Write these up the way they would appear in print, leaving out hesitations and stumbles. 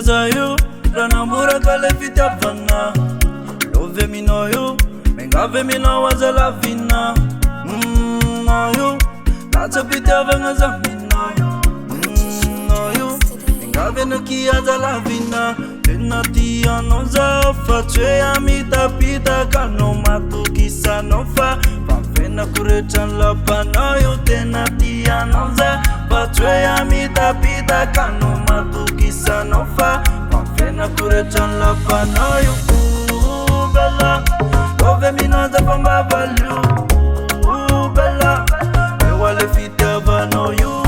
zayo ranamboraka le fitiavana love minao io mengave minao aza lavina io latsa fitiavagna za minao io mengave naky aza lavina tena tianao za fa tsy hoe amitapitaka anao matokisanao fa fafenako rehetra ny lapanao io tena tianao za fa tsy hoe amitapitaka anao matokisanao fa fafenako rehetra ny lapanao io Bellah love minao za fa mbavalio Bellah eo ale fitiavanao io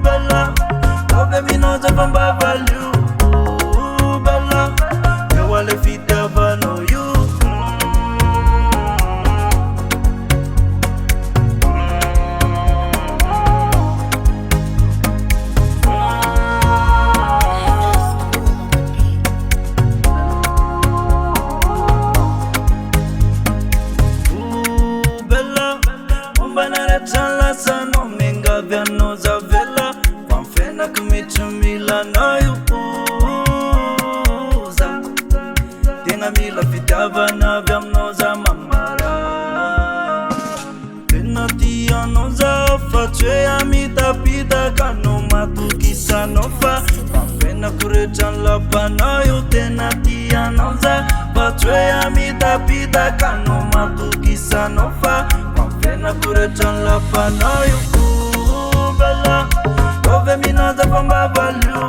Bellah love minao za fa mbavalio Bellah eo ale fitiavanao io Sano mengave anao za vela fanfenako mitramilanao io za tena mila fitiavana avy aminao za mamara tena tianao za fa tsy hoe amitapitaka anao matokisanao fa fanfenako rehetra ny lapanao io tena tianao za fa tsy hoe amitapitaka anao matokisanao fa fafenako rehetra ny lapanao io Bellah love minao za fa mbavalio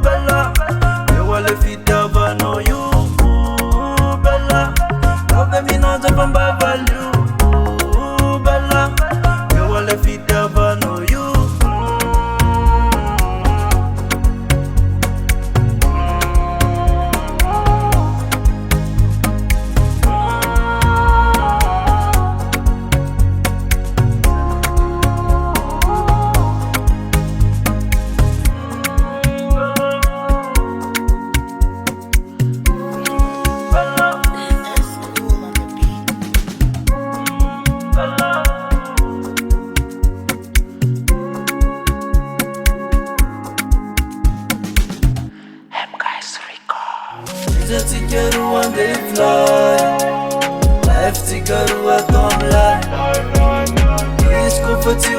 Bellah eo ale fitiavanao io Bellah love minao za fa mbavalio Bellah eo ale fitiavanao io Zatsika roa andeha fly life tsika roa atao am'life izy koa fa tsy